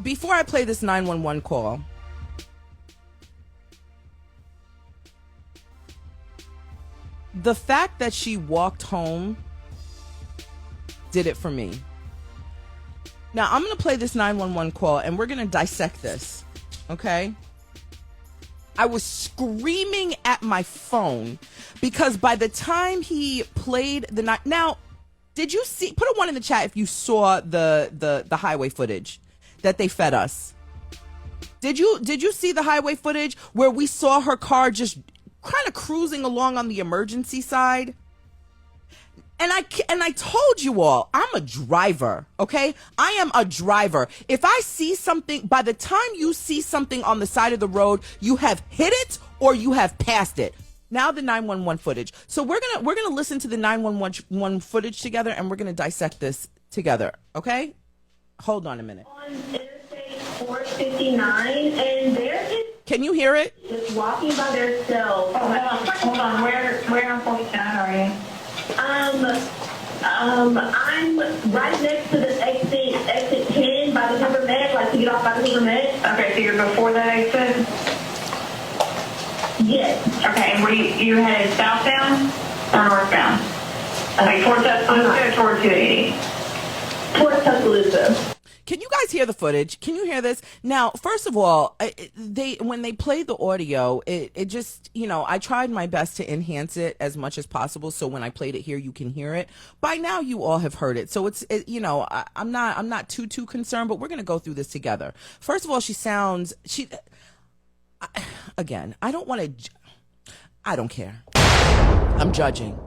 before I play this 911 call, the fact that she walked home did it for me. Now, I'm going to play this 911 call, and we're going to dissect this, okay? I was screaming at my phone because by the time he played the night... Now, did you see... Put a 1 in the chat if you saw the highway footage that they fed us. Did you see the highway footage where we saw her car just kind of cruising along on the emergency side? And I told you all, I'm a driver, okay? I am a driver. If I see something, by the time you see something on the side of the road, you have hit it or you have passed it. Now the 911 footage. So we're gonna listen to the 911 footage together, and we're gonna dissect this together, okay? Hold on a minute. On Interstate 459, and there is... Can you hear it? Just walking by themselves. Hold on. Where on 49 are you? I'm right next to the exit 10 by the Timber Med, like to get off by the Timber Med. Okay, so you're before that exit? Yes. Okay, and were you headed southbound or northbound? Like towards Tuscaloosa or towards 280? Towards Tuscaloosa. Can you guys hear the footage? Can you hear this? Now, first of all, when they played the audio, it just, I tried my best to enhance it as much as possible. So when I played it here, you can hear it. By now, you all have heard it. So I'm not too concerned, but we're going to go through this together. First of all, again, I don't care. I'm judging.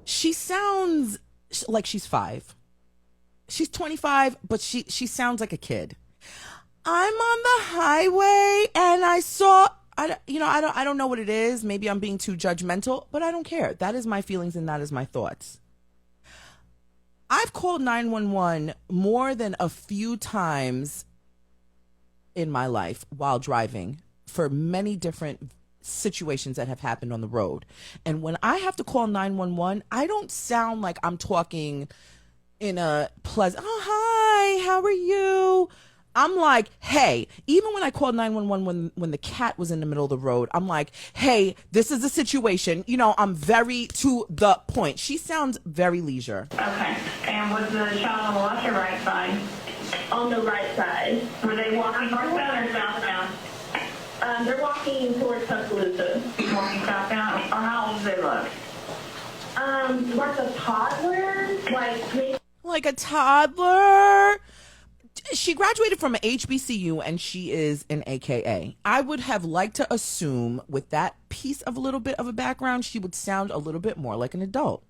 She sounds like she's 5. She's 25, but she sounds like a kid. I'm on the highway and I saw, I don't know what it is. Maybe I'm being too judgmental, but I don't care. That is my feelings and that is my thoughts. I've called 911 more than a few times in my life while driving for many different situations that have happened on the road. And when I have to call 911, I don't sound like I'm talking in a pleasant, oh, hi, how are you? I'm like, hey, even when I called 911 when the cat was in the middle of the road, I'm like, hey, this is the situation. I'm very to the point. She sounds very leisure. Okay. And was the child on the left or right side? On the right side. Were they walking northbound or southbound? They're walking towards Tuscaloosa. Walking southbound? Or how old do they look? Like a toddler, like a toddler. She graduated from an HBCU and she is an AKA. I would have liked to assume with that piece of a little bit of a background, she would sound a little bit more like an adult.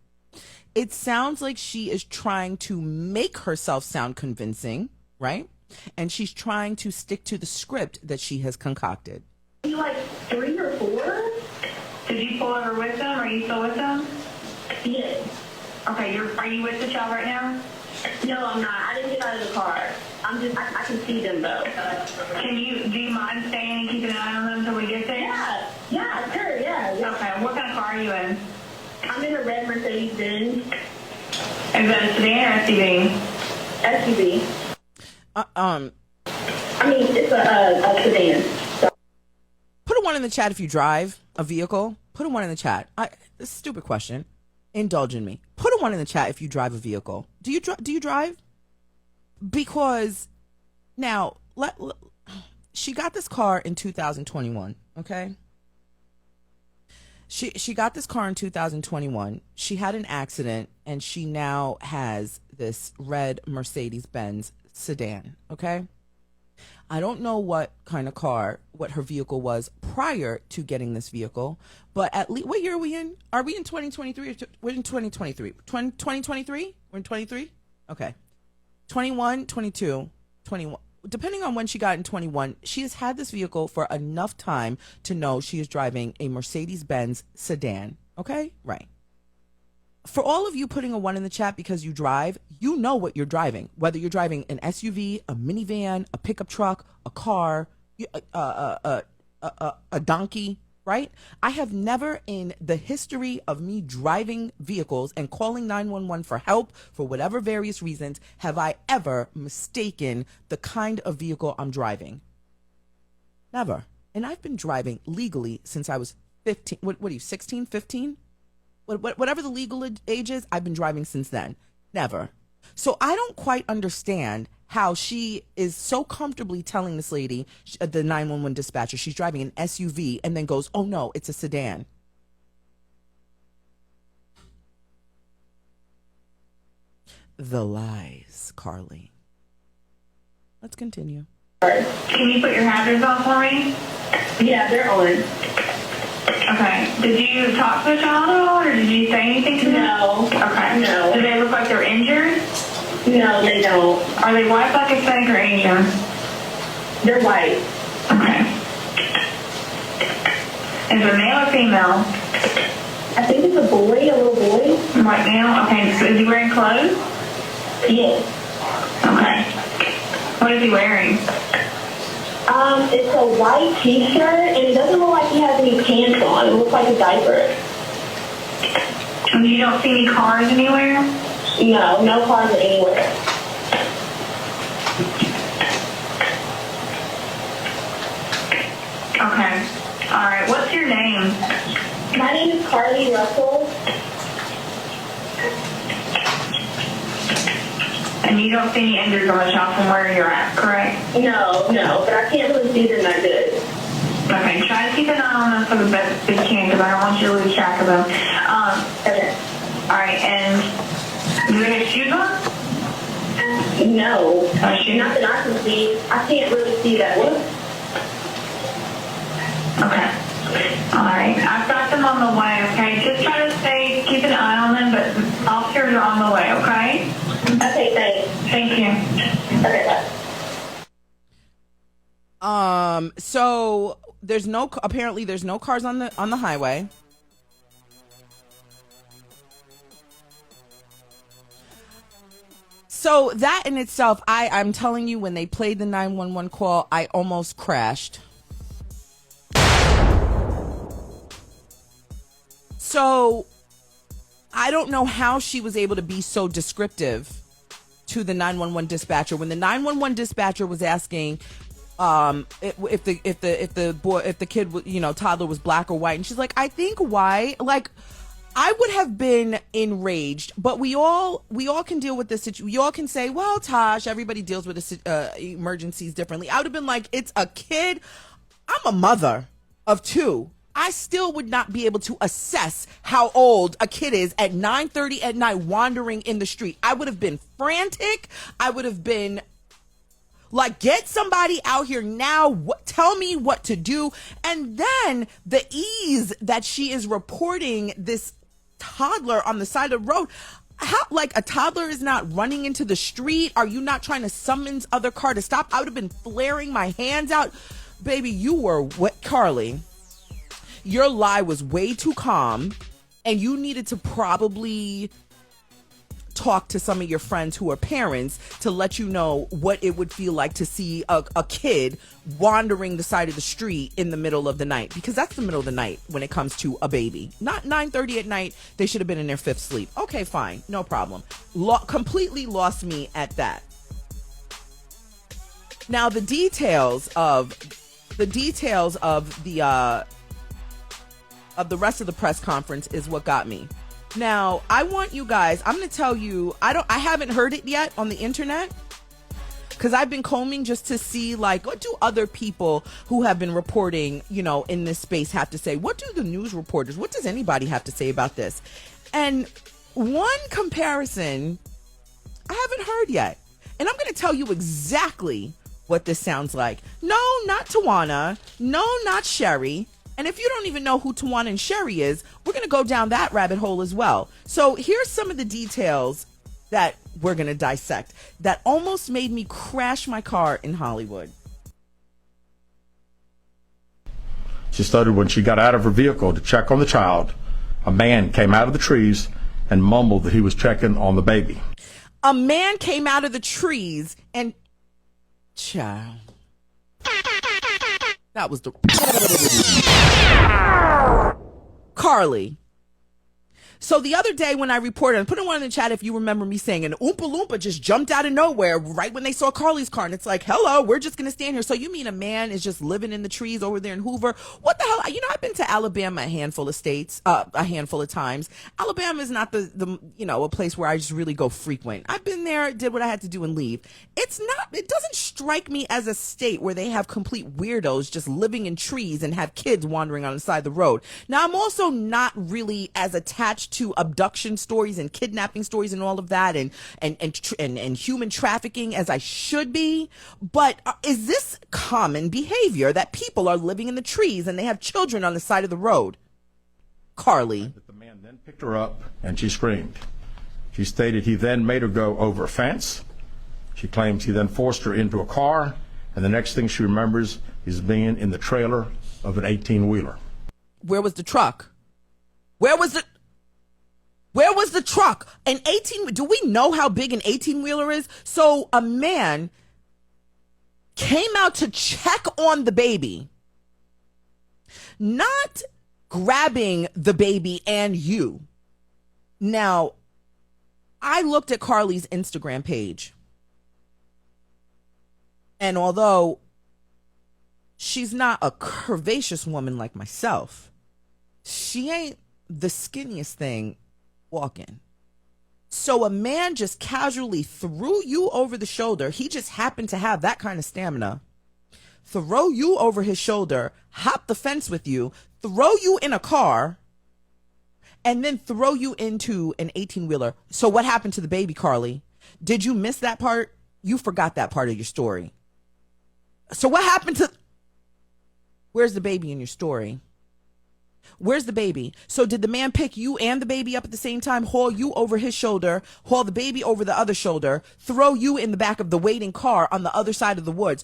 It sounds like she is trying to make herself sound convincing, right? And she's trying to stick to the script that she has concocted. like 3 or 4. Did you pull over with them? Are you still with them? Yes. Okay, are you with the child right now? No, I'm not. I didn't get out of the car. I can see them though. Do you mind staying and keeping an eye on them until we get there? Yeah, sure, yeah. Okay, what kind of car are you in? I'm in a red Mercedes-Benz. Is that a sedan or SUV? SUV. It's a sedan. So. Put a 1 in the chat if you drive a vehicle. Put a 1 in the chat. This is a stupid question. Indulge in me. Put a 1 in the chat if you drive a vehicle. Do you drive? Because now she got this car in 2021. Okay. She got this car in 2021. She had an accident and she now has this red Mercedes-Benz sedan. Okay. I don't know what kind of car, what her vehicle was prior to getting this vehicle, but at least, what year are we in? Are we in 2023? We're in 2023. 2023? We're in 23? Okay. 21, 22, 21. Depending on when she got in 21, she has had this vehicle for enough time to know she is driving a Mercedes-Benz sedan. Okay? Right. For all of you putting a 1 in the chat because you drive, you know what you're driving. Whether you're driving an SUV, a minivan, a pickup truck, a car, a donkey, right? I have never in the history of me driving vehicles and calling 911 for help for whatever various reasons have I ever mistaken the kind of vehicle I'm driving. Never. And I've been driving legally since I was 15. What are you, 16, 15? Whatever the legal age is, I've been driving since then. Never. So I don't quite understand how she is so comfortably telling this lady, the 911 dispatcher, she's driving an SUV and then goes, oh no, it's a sedan. The lies, Carlee. Let's continue. Can you put your hazards on for me? Yeah, they're on. Okay. Did you talk to the child at all, or did you say anything to them? No. Okay. No. Do they look like they're injured? No, they don't. Are they white, black, Hispanic, or Asian? They're white. Okay. Is it male or female? I think it's a boy, a little boy. White male? Okay. So is he wearing clothes? Yes. Okay. What is he wearing? It's a white t-shirt, and it doesn't look like he has any pants on. It looks like a diaper. And you don't see any cars anywhere? No, no cars anywhere. Okay. All right. What's your name? My name is Carlee Russell. And you don't see any injuries on the child from where you're at, correct? No, but I can't really see them that good. Okay. Try to keep an eye on them for the best that you can, because I don't want you to lose track of them. Okay. All right. And do they have shoes on? No. Shoes? Not that I can see. I can't really see that one. Okay. All right. I've got them on the way, okay? Just try to keep an eye on them, but officers are on the way, okay? Okay, thanks. Thank you. Okay, bye. So apparently there's no cars on the highway. So that in itself, I'm telling you, when they played the 911 call, I almost crashed. So I don't know how she was able to be so descriptive to the 911 dispatcher when the 911 dispatcher was asking if the kid, toddler was black or white, and she's like, I think white. Like, I would have been enraged, but we all can deal with this situation. We all can say, well, Tosh, everybody deals with emergencies differently. I would have been like, it's a kid. I'm a mother of two. I still would not be able to assess how old a kid is at 9:30 at night wandering in the street. I would have been frantic. I would have been like, get somebody out here now. Tell me what to do. And then the ease that she is reporting this toddler on the side of the road. How, like, a toddler is not running into the street? Are you not trying to summons other car to stop? I would have been flaring my hands out. Baby, you were what, Carlee? Your lie was way too calm, and you needed to probably talk to some of your friends who are parents to let you know what it would feel like to see a kid wandering the side of the street in the middle of the night, because that's the middle of the night when it comes to a baby. Not 9:30 at night. They should have been in their fifth sleep. Okay, fine. No problem. Completely lost me at that. Now, the details of the rest of the press conference is what got me. Now, I want you guys, I'm going to tell you, I haven't heard it yet on the internet, because I've been combing just to see, like, what do other people who have been reporting, in this space have to say? What do the news reporters, what does anybody have to say about this? And one comparison I haven't heard yet. And I'm going to tell you exactly what this sounds like. No, not Tawana. No, not Sherry. And if you don't even know who Tawana and Sherry is, we're going to go down that rabbit hole as well. So here's some of the details that we're going to dissect that almost made me crash my car in Hollywood. She started when she got out of her vehicle to check on the child. A man came out of the trees and mumbled that he was checking on the baby. A man came out of the trees and... Child. That was the Carlee. So the other day when I reported, and put in one in the chat if you remember me saying an Oompa Loompa just jumped out of nowhere right when they saw Carlee's car. And it's like, hello, we're just going to stand here. So you mean a man is just living in the trees over there in Hoover? What the hell? You know, I've been to Alabama a handful of times. Alabama is not the a place where I just really go frequent. I've been there, did what I had to do and leave. It doesn't strike me as a state where they have complete weirdos just living in trees and have kids wandering on the side of the road. Now, I'm also not really as attached to abduction stories and kidnapping stories and all of that and human trafficking as I should be. But is this common behavior that people are living in the trees and they have children on the side of the road? Carlee. The man then picked her up and she screamed. She stated he then made her go over a fence. She claims he then forced her into a car, and the next thing she remembers is being in the trailer of an 18-wheeler. Where was the truck? Where was the truck? Do we know how big an 18-wheeler is? So a man came out to check on the baby, not grabbing the baby and you. Now, I looked at Carlee's Instagram page, and although she's not a curvaceous woman like myself, she ain't the skinniest thing walking. So a man just casually threw you over the shoulder. He just happened to have that kind of stamina. Throw you over his shoulder, hop the fence with you, throw you in a car, and then throw you into an 18-wheeler. So what happened to the baby, Carlee? Did you miss that part? You forgot that part of your story. So what happened to... Where's the baby in your story? Where's the baby? So did the man pick you and the baby up at the same time, haul you over his shoulder, haul the baby over the other shoulder, throw you in the back of the waiting car on the other side of the woods?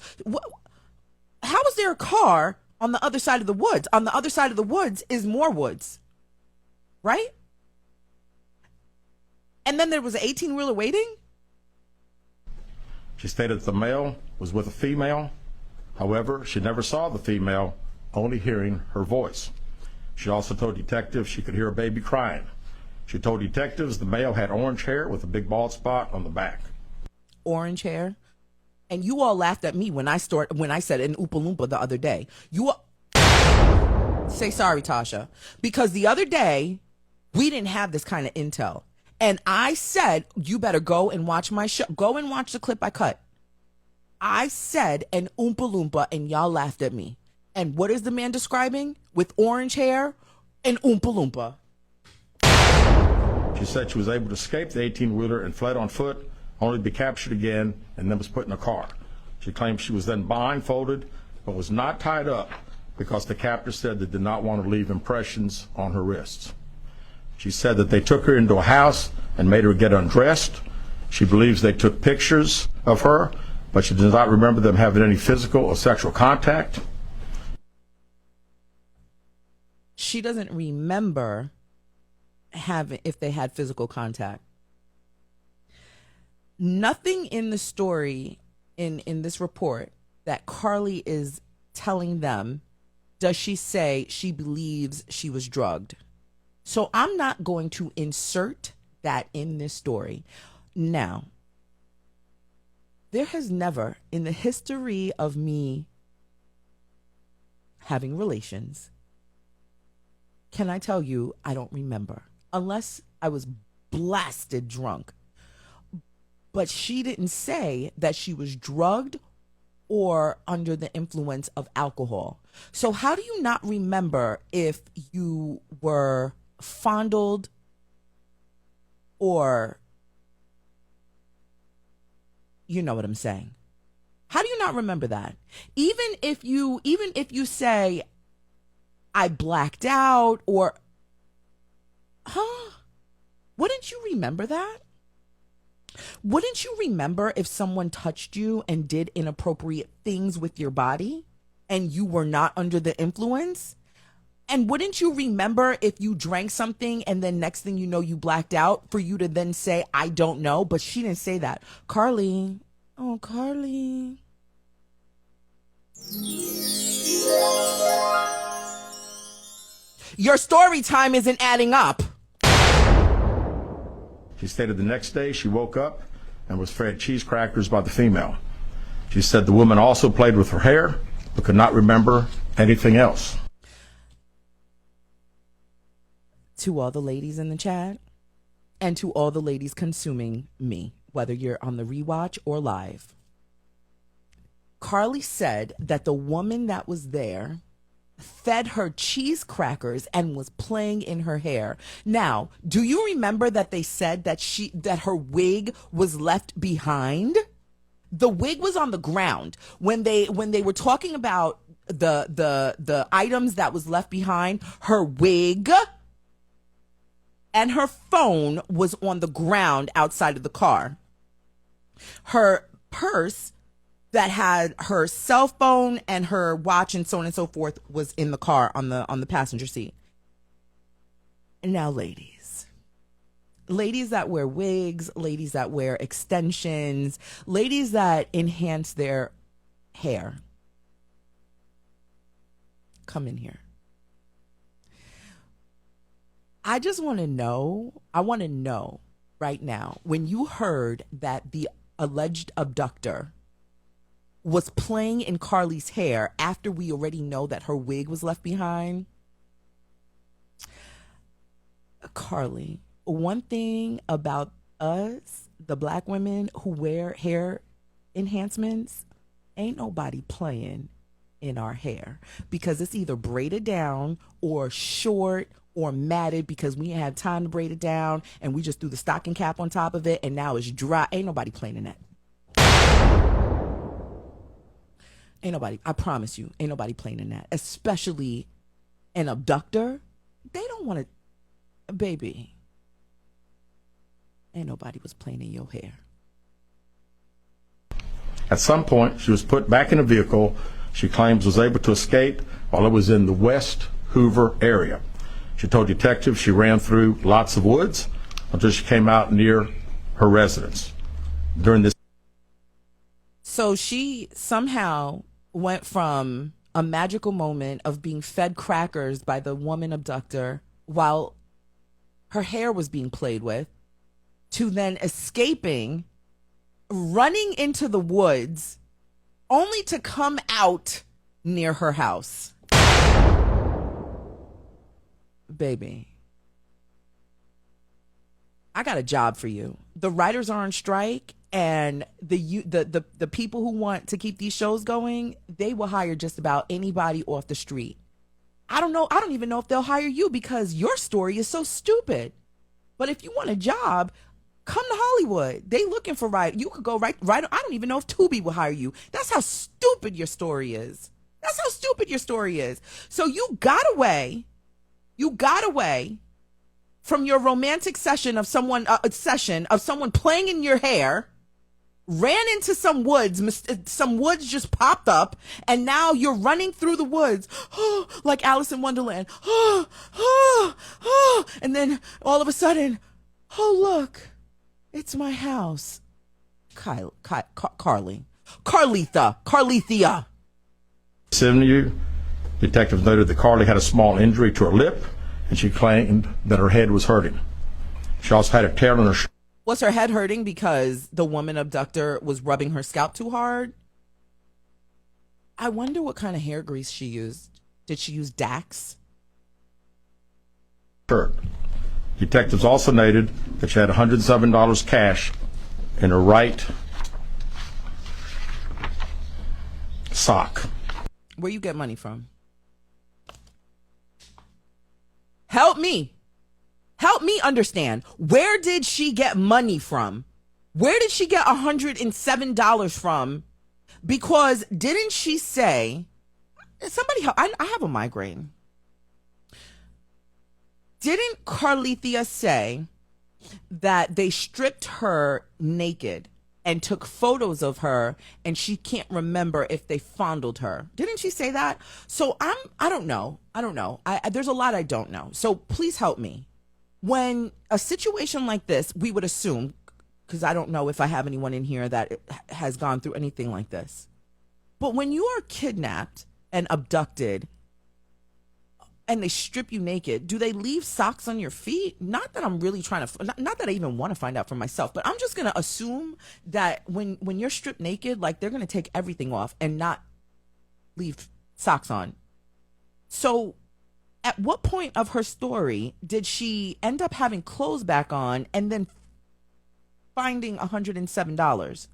How is there a car on the other side of the woods? On the other side of the woods is more woods, right? And then there was an 18-wheeler waiting? She stated that the male was with a female. However, she never saw the female, only hearing her voice. She also told detectives she could hear a baby crying. She told detectives the male had orange hair with a big bald spot on the back. Orange hair? And you all laughed at me when I said an Oompa Loompa the other day. You all... Say sorry, Tasha. Because the other day, we didn't have this kind of intel. And I said, you better go and watch my show. Go and watch the clip I cut. I said an Oompa Loompa, and y'all laughed at me. And what is the man describing? With orange hair? An Oompa Loompa. She said she was able to escape the 18-wheeler and fled on foot, only to be captured again and then was put in a car. She claims she was then blindfolded but was not tied up because the captor said they did not want to leave impressions on her wrists. She said that they took her into a house and made her get undressed. She believes they took pictures of her, but she does not remember them having any physical or sexual contact. She doesn't remember if they had physical contact. Nothing in the story in this report that Carlee is telling them does she say she believes she was drugged. So I'm not going to insert that in this story. Now, there has never in the history of me having relations, can I tell you, I don't remember, unless I was blasted drunk. But she didn't say that she was drugged or under the influence of alcohol. So how do you not remember if you were fondled or, you know what I'm saying? How do you not remember that? Even if you say, I blacked out or, wouldn't you remember that? Wouldn't you remember if someone touched you and did inappropriate things with your body and you were not under the influence? And wouldn't you remember if you drank something and then next thing you know you blacked out for you to then say, I don't know? But she didn't say that. Carlee. Oh, Carlee. Your story time isn't adding up. She stated the next day she woke up and was fed cheese crackers by the female. She said the woman also played with her hair but could not remember anything else. To all the ladies in the chat and to all the ladies consuming me, whether you're on the rewatch or live, Carlee said that the woman that was there fed her cheese crackers and was playing in her hair. Now, do you remember that they said that her wig was left behind? The wig was on the ground when they were talking about the items that was left behind. Her wig and her phone was on the ground outside of the car. Her purse that had her cell phone and her watch and so on and so forth was in the car on the passenger seat. And now, ladies that wear wigs, ladies that wear extensions, ladies that enhance their hair, come in here. I want to know right now, when you heard that the alleged abductor was playing in Carlee's hair after we already know that her wig was left behind. Carlee, one thing about us, the black women who wear hair enhancements, ain't nobody playing in our hair because it's either braided down or short or matted because we ain't have time to braid it down and we just threw the stocking cap on top of it and now it's dry. Ain't nobody playing in that. Ain't nobody, I promise you, ain't nobody playing in that. Especially an abductor. They don't want to, baby. Ain't nobody was playing in your hair. At some point, she was put back in a vehicle she claims was able to escape while it was in the West Hoover area. She told detectives she ran through lots of woods until she came out near her residence. During this, so she somehow went from a magical moment of being fed crackers by the woman abductor while her hair was being played with to then escaping, running into the woods, only to come out near her house. Baby, I got a job for you. The writers are on strike, and the people who want to keep these shows going, they will hire just about anybody off the street. I don't know. I don't even know if they'll hire you because your story is so stupid. But if you want a job, come to Hollywood. They looking for writers. You could go right. I don't even know if Tubi will hire you. That's how stupid your story is. That's how stupid your story is. So you got away from your romantic session of someone playing in your hair, ran into some woods just popped up, and now you're running through the woods, like Alice in Wonderland, and then all of a sudden, oh look, it's my house. Carlethia. 70, detectives noted that Carlee had a small injury to her lip, and she claimed that her head was hurting. She also had a tear in her shoulder. Was her head hurting because the woman abductor was rubbing her scalp too hard? I wonder what kind of hair grease she used. Did she use Dax? Detectives also noted that she had $107 cash in her right sock. Where you get money from? Help me understand. Where did she get money from? Where did she get $107 from? Because didn't she say, somebody help, I have a migraine. Didn't Carlethia say that they stripped her naked and took photos of her and she can't remember if they fondled her? Didn't she say that? So I don't know. There's a lot I don't know. So please help me. When a situation like this, we would assume, because I don't know if I have anyone in here that has gone through anything like this. But when you are kidnapped and abducted, and they strip you naked, do they leave socks on your feet? Not that I'm really trying to, not that I even want to find out for myself, but I'm just going to assume that when you're stripped naked, like they're going to take everything off and not leave socks on. So at what point of her story did she end up having clothes back on and then finding $107?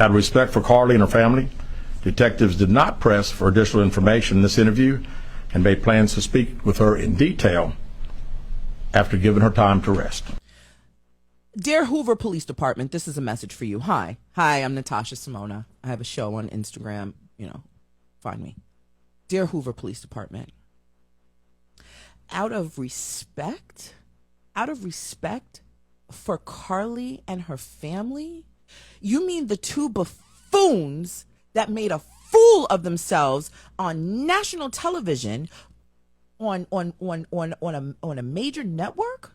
Out of respect for Carlee and her family, detectives did not press for additional information in this interview and made plans to speak with her in detail after giving her time to rest. Dear Hoover Police Department, this is a message for you. Hi, I'm Natasha Simona. I have a show on Instagram. Find me. Dear Hoover Police Department, out of respect for Carlee and her family, you mean the two buffoons that made a fool of themselves on national television on a major network?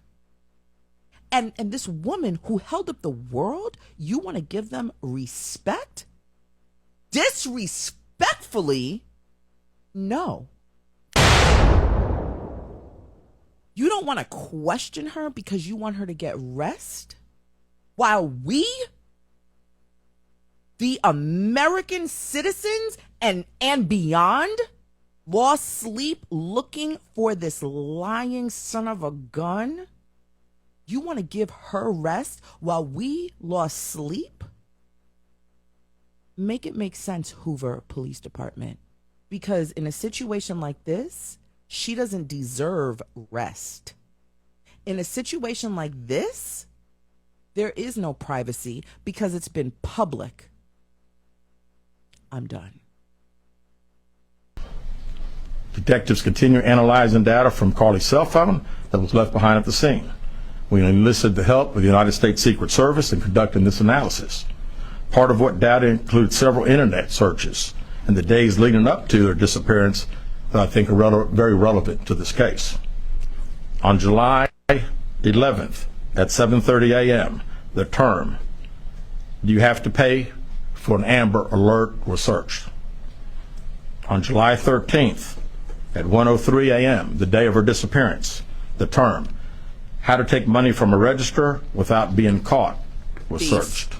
And this woman who held up the world, you want to give them respect? Disrespectfully, no. You don't want to question her because you want her to get rest? While we, the American citizens and beyond, lost sleep looking for this lying son of a gun? You want to give her rest while we lost sleep? Make it make sense, Hoover Police Department. Because in a situation like this, she doesn't deserve rest. In a situation like this, there is no privacy because it's been public. I'm done. Detectives continue analyzing data from Carlee's cell phone that was left behind at the scene. We enlisted the help of the United States Secret Service in conducting this analysis. Part of what data includes several internet searches in the days leading up to their disappearance that I think are very relevant to this case. On July 11th at 7:30 a.m., the term, "Do you have to pay for an Amber Alert?" was searched. On July 13th at 1:03 a.m., the day of her disappearance, the term, "How to take money from a register without being caught," was searched.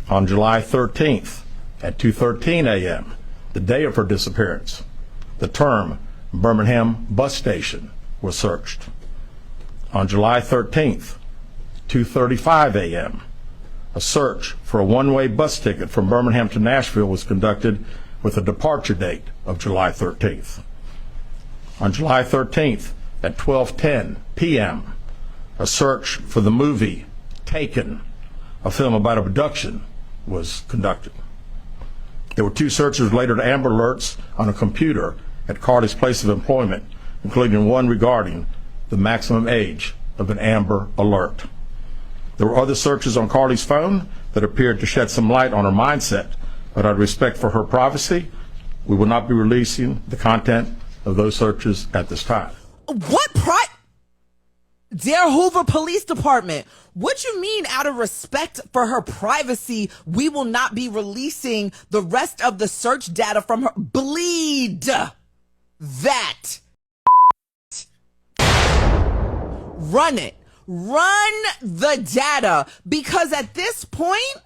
On July 13th at 2:13 a.m., the day of her disappearance, the term Birmingham bus station was searched. On July 13th, 2:35 a.m., a search for a one-way bus ticket from Birmingham to Nashville was conducted with a departure date of July 13th. On July 13th at 12:10 p.m., a search for the movie Taken, a film about abduction, was conducted. There were two searches related to Amber Alerts on a computer at Carlee's place of employment, including one regarding the maximum age of an Amber Alert. There were other searches on Carlee's phone that appeared to shed some light on her mindset, but out of respect for her privacy, we will not be releasing the content of those searches at this time. Dear Hoover Police Department, what you mean out of respect for her privacy, we will not be releasing the rest of the search data from her? Bleed that. Run it. Run the data, because at this point,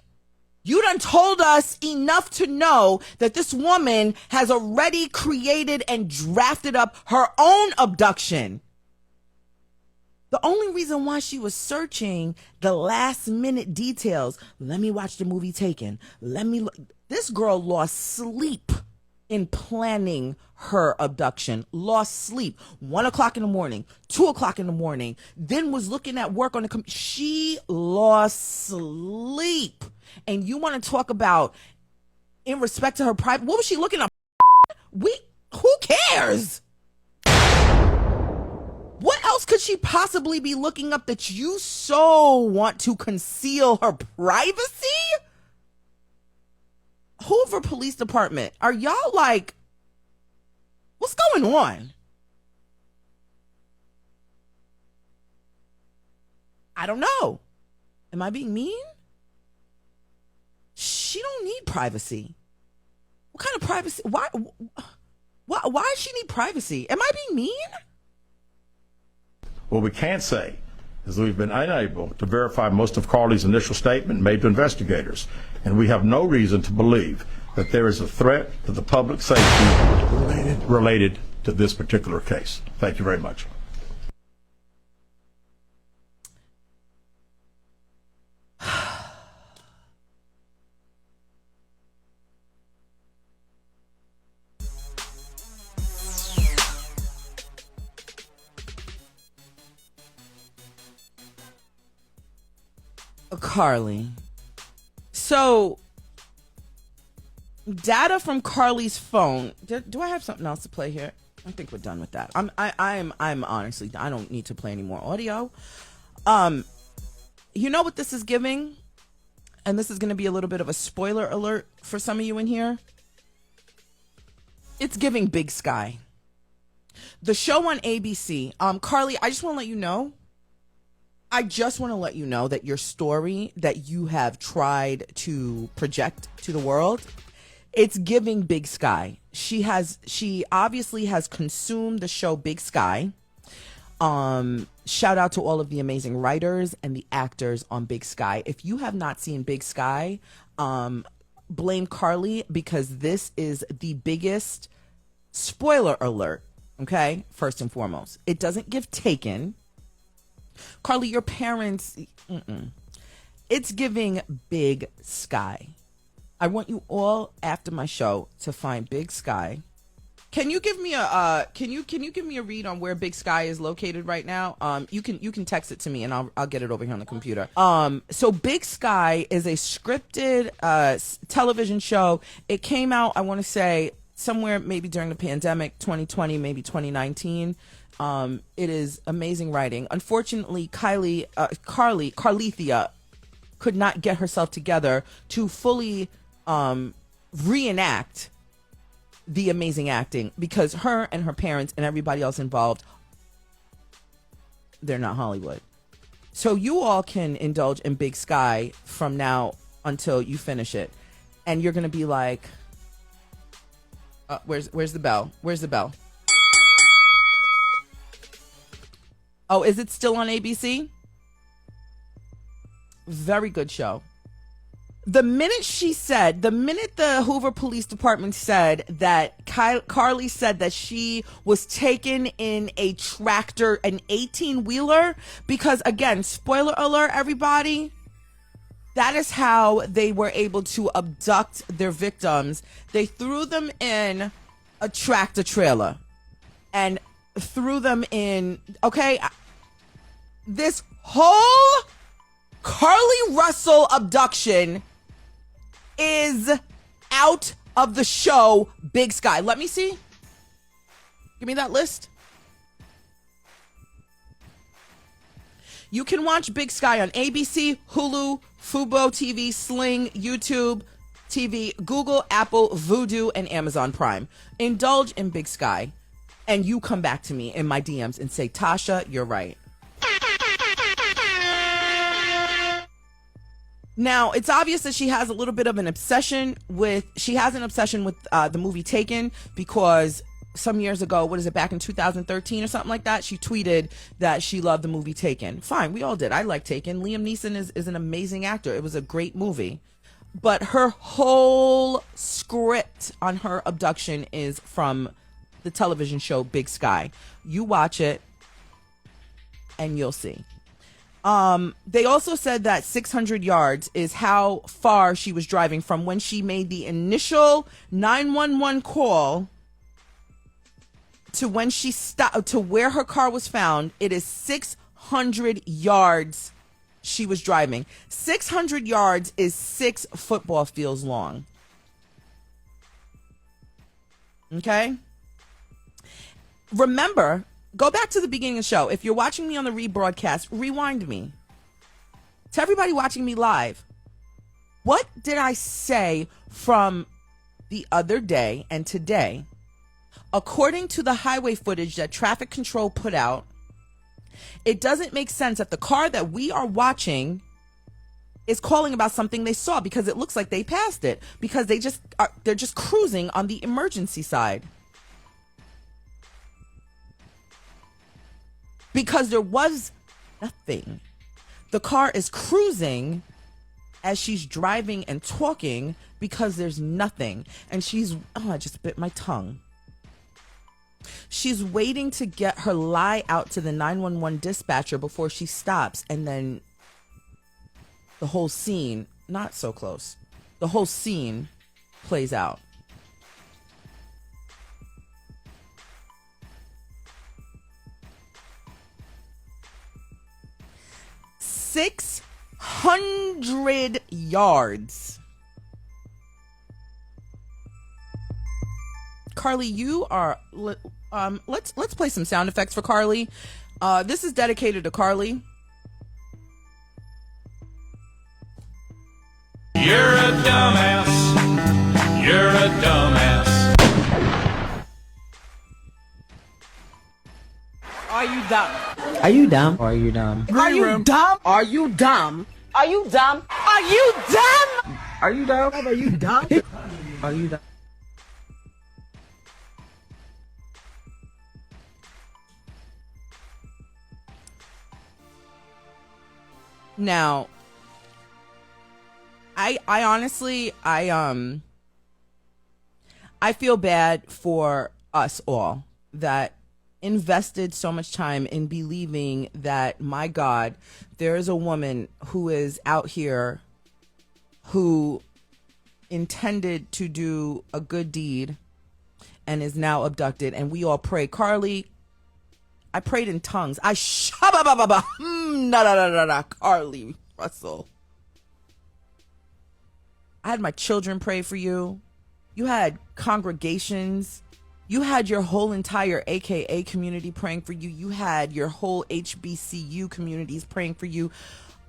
you done told us enough to know that this woman has already created and drafted up her own abduction. The only reason why she was searching the last minute details, let me watch the movie Taken. This girl lost sleep in planning her abduction. Lost sleep. 1 o'clock in the morning, 2 o'clock in the morning, then was looking at work on the computer. She lost sleep. And you want to talk about in respect to her private, what was she looking up? Who cares? What else could she possibly be looking up that you so want to conceal her privacy? Hoover Police Department, are y'all like, what's going on? I don't know. Am I being mean? She don't need privacy. What kind of privacy? Why does she need privacy? Am I being mean? What we can't say is that we've been unable to verify most of Carlee's initial statement made to investigators, and we have no reason to believe that there is a threat to the public safety related to this particular case. Thank you very much. Carlee. So, data from Carlee's phone. Do I have something else to play here? I think we're done with that. I'm honestly, I don't need to play any more audio. You know what this is giving? And this is going to be a little bit of a spoiler alert for some of you in here. It's giving Big Sky. The show on ABC. Carlee, I just want to let you know. That your story that you have tried to project to the world, it's giving Big Sky. She obviously has consumed the show Big Sky. Shout out to all of the amazing writers and the actors on Big Sky. If you have not seen Big Sky, blame Carlee, because this is the biggest spoiler alert. Okay, first and foremost, it doesn't give Taken. Carlee, your parents, it's giving Big Sky. I want you all after my show to find Big Sky. Can you give me a can you give me a read on where Big Sky is located right now? You can text it to me and I'll get it over here on the computer. So Big Sky is a scripted television show. It came out, I want to say, somewhere maybe during the pandemic, 2020, maybe 2019. It is amazing writing. Unfortunately, Carlethia could not get herself together to fully reenact the amazing acting because her and her parents and everybody else involved, they're not Hollywood. So you all can indulge in Big Sky from now until you finish it. And you're going to be like, where's the bell? Where's the bell? Oh, is it still on ABC? Very good show. The minute the Hoover Police Department said that Carlee said that she was taken in a tractor, an 18-wheeler, because again, spoiler alert, everybody, that is how they were able to abduct their victims. They threw them in a tractor trailer and threw them in, okay, this whole Carlee Russell abduction is out of the show Big Sky. Let me see. Give me that list. You can watch Big Sky on ABC, Hulu, Fubo TV, Sling, YouTube TV, Google, Apple, Vudu, and Amazon Prime. Indulge in Big Sky, and you come back to me in my DMs and say, Tasha, you're right. Now, it's obvious that she has a little bit of an obsession with the movie Taken, because some years ago, back in 2013 or something like that, she tweeted that she loved the movie Taken. Fine, we all did. I like Taken. Liam Neeson is an amazing actor. It was a great movie. But her whole script on her abduction is from the television show Big Sky. You watch it and you'll see. They also said that 600 yards is how far she was driving from when she made the initial 911 call to when she stopped to where her car was found. It is 600 yards she was driving. 600 yards is 6 football fields long. Okay? Remember, go back to the beginning of the show. If you're watching me on the rebroadcast, rewind me. To everybody watching me live, what did I say from the other day and today? According to the highway footage that traffic control put out, it doesn't make sense that the car that we are watching is calling about something they saw because it looks like they passed it, because they're just cruising on the emergency side. Because there was nothing. The car is cruising as she's driving and talking because there's nothing. And I just bit my tongue. She's waiting to get her lie out to the 911 dispatcher before she stops. And then the whole scene, not so close, the whole scene plays out. $600 yards. Carlee, you are. Let's play some sound effects for Carlee. This is dedicated to Carlee. You're a dumbass. You're a dumbass. Are you dumb? Are you dumb? Are you dumb? Are you dumb? Are you dumb? Are you dumb? Are you dumb? Are you dumb? Are you dumb? Are you dumb? Now, I honestly, I feel bad for us all that invested so much time in believing that, my God, there is a woman who is out here who intended to do a good deed and is now abducted. And we all pray. Carlee, I prayed in tongues. Carlee Russell. I had my children pray for you. You had congregations. You had your whole entire AKA community praying for you. You had your whole HBCU communities praying for you.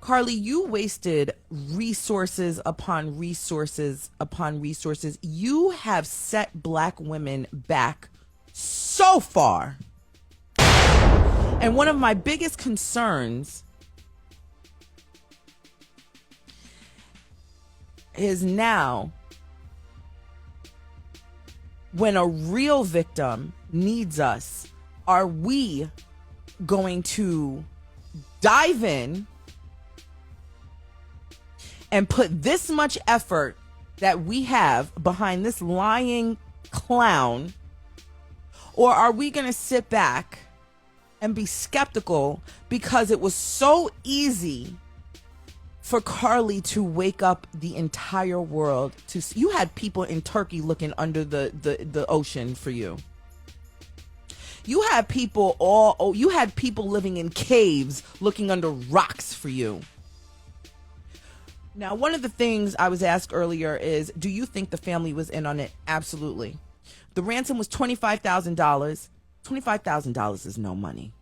Carlee, you wasted resources upon resources upon resources. You have set Black women back so far. And one of my biggest concerns is now, when a real victim needs us, are we going to dive in and put this much effort that we have behind this lying clown? Or are we going to sit back and be skeptical because it was so easy for Carlee to wake up the entire world to? You had people in Turkey looking under the ocean for you. You had people living in caves looking under rocks for you. Now, one of the things I was asked earlier is, do you think the family was in on it? Absolutely. The ransom was $25,000. $25,000 is no money.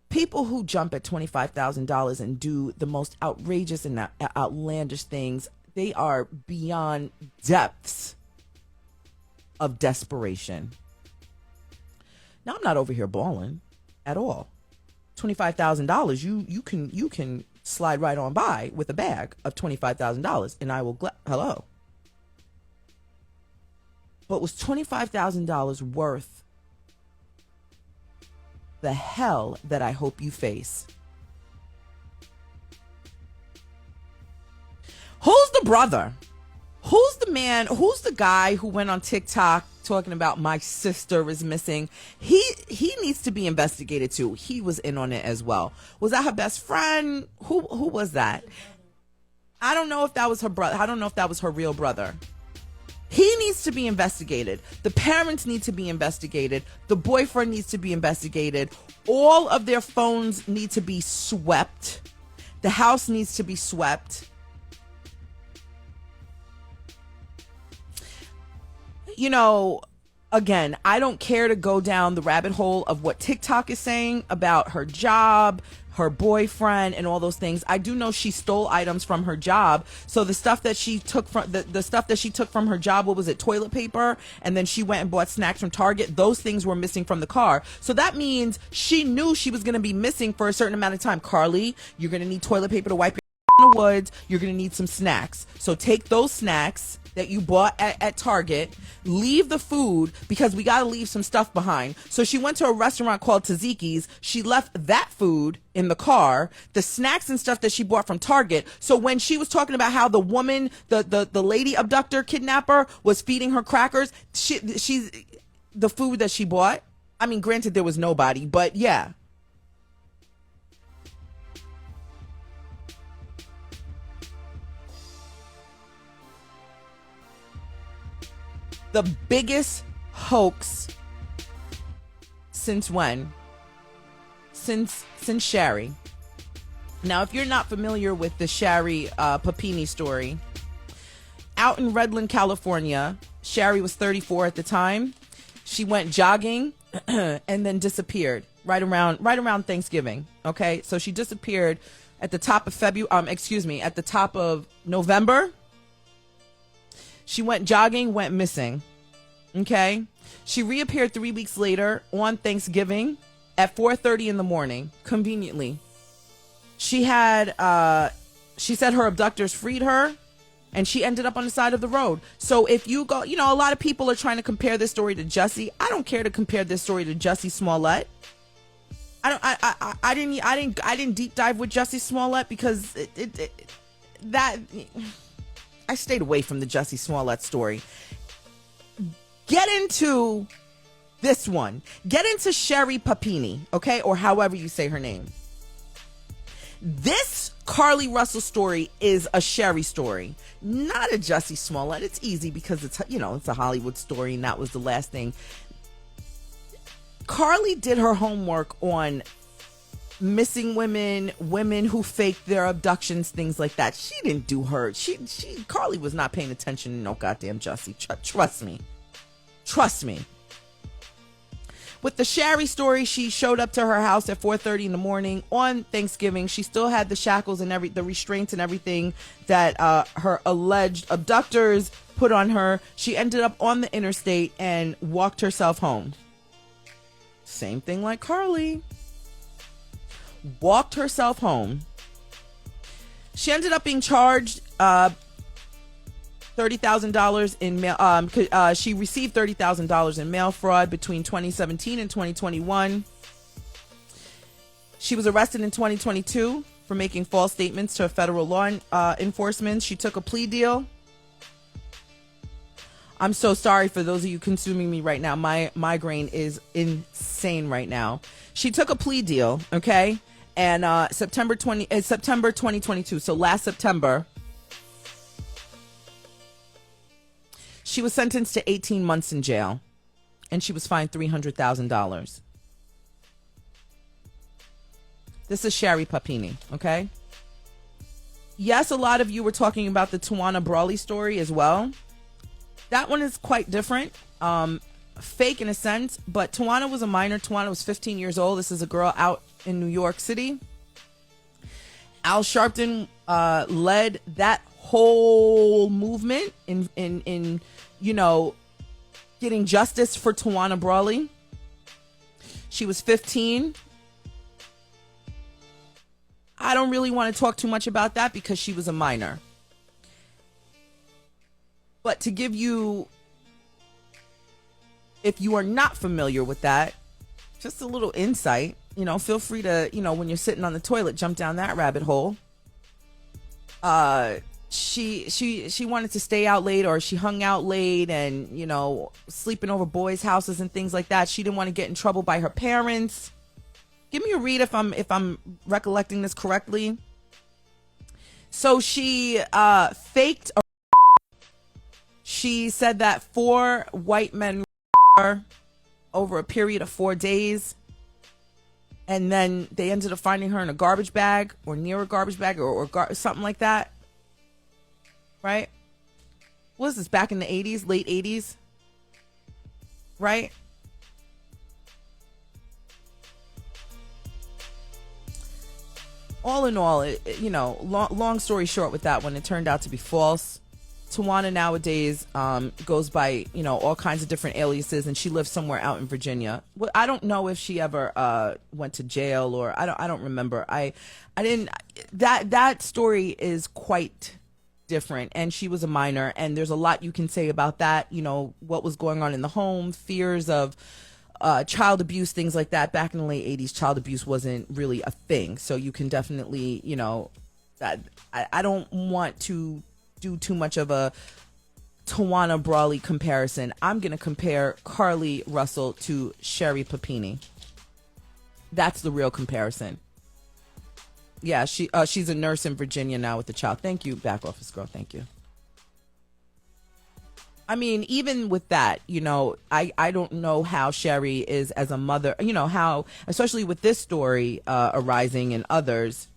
People who jump at $25,000 and do the most outrageous and outlandish things, they are beyond depths of desperation. Now, I'm not over here bawling at all. $25,000, you can slide right on by with a bag of $25,000, and I will hello. But was $25,000 worth the hell that I hope you face? Who's the brother? Who's the man? Who's the guy who went on TikTok talking about my sister is missing? He needs to be investigated too. He was in on it as well. Was that her best friend? Who was that? I don't know if that was her brother. I don't know if that was her real brother. He needs to be investigated. The parents need to be investigated. The boyfriend needs to be investigated. All of their phones need to be swept. The house needs to be swept. You know, again, I don't care to go down the rabbit hole of what TikTok is saying about her job, her boyfriend, and all those things. I do know she stole items from her job. So the stuff that she took from the stuff that she took from her job, what was it, toilet paper, and then she went and bought snacks from Target. Those things were missing from the car. So that means she knew she was going to be missing for a certain amount of time. Carlee, you're going to need toilet paper to wipe your in the woods. You're going to need some snacks. So take those snacks that you bought at Target, leave the food because we got to leave some stuff behind. So she went to a restaurant called Taziki's. She left that food in the car, the snacks and stuff that she bought from Target. So when she was talking about how the woman, the lady abductor kidnapper was feeding her crackers, she's the food that she bought. I mean, granted, there was nobody, but yeah. The biggest hoax since when? Since Shari. Now, if you're not familiar with the Shari Papini story, out in Redland, California, Shari was 34 at the time. She went jogging and then disappeared right around Thanksgiving. Okay, so she disappeared at the top of at the top of November. She went jogging, went missing. Okay. She reappeared 3 weeks later on Thanksgiving at 4:30 in the morning, conveniently. She said her abductors freed her and she ended up on the side of the road. So if you go, a lot of people are trying to compare this story to Jussie. I don't care to compare this story to Jussie Smollett. I didn't deep dive with Jussie Smollett because I stayed away from the Jussie Smollett story. Get into this one. Get into Shari Papini, okay? Or however you say her name. This Carlee Russell story is a Shari story, not a Jussie Smollett. It's easy because it's a Hollywood story and that was the last thing. Carlee did her homework on missing women who faked their abductions, things like that. She didn't do her. Carlee was not paying attention to no goddamn Jussie. Trust me. With the Shari story, she showed up to her house at 4:30 in the morning on Thanksgiving. She still had the shackles and the restraints and everything that her alleged abductors put on her. She ended up on the interstate and walked herself home. Same thing like Carlee. Walked herself home. She ended up being charged $30,000 in mail. She received $30,000 in mail fraud between 2017 and 2021. She was arrested in 2022 for making false statements to a federal law enforcement. She took a plea deal. I'm so sorry for those of you consuming me right now. My migraine is insane right now. She took a plea deal, okay? And September 2022, so last September, she was sentenced to 18 months in jail, and she was fined $300,000. This is Shari Papini, okay? Yes, a lot of you were talking about the Tawana Brawley story as well. That one is quite different. Fake in a sense, but Tawana was a minor. Tawana was 15 years old. This is a girl out in New York City. Al Sharpton led that whole movement in getting justice for Tawana Brawley. She was 15. I don't really want to talk too much about that because she was a minor. But to give you, if you are not familiar with that, just a little insight, feel free to, when you're sitting on the toilet, jump down that rabbit hole. She wanted to stay out late, or she hung out late and, sleeping over boys' houses and things like that. She didn't want to get in trouble by her parents. Give me a read if I'm recollecting this correctly. So she faked. She said that 4 white men her over a period of 4 days, and then they ended up finding her in a garbage bag or near a garbage bag or something like that. Right? What was this, back in the 80s, late 80s? Right? All in all, long story short with that one, it turned out to be false. Tawana nowadays goes by, all kinds of different aliases, and she lives somewhere out in Virginia. Well, I don't know if she ever went to jail, or I don't remember. I didn't, that story is quite different, and she was a minor, and there's a lot you can say about that. You know, what was going on in the home, fears of child abuse, things like that. Back in the late 80s, child abuse wasn't really a thing, so you can definitely, you know, I don't want to do too much of a Tawana Brawley comparison. I'm going to compare Carlee Russell to Sherry Papini. That's the real comparison. Yeah, she's a nurse in Virginia now with the child. Thank you, back office girl. Thank you. I mean, even with that, you know, I don't know how Sherry is as a mother, you know, how, especially with this story arising and others,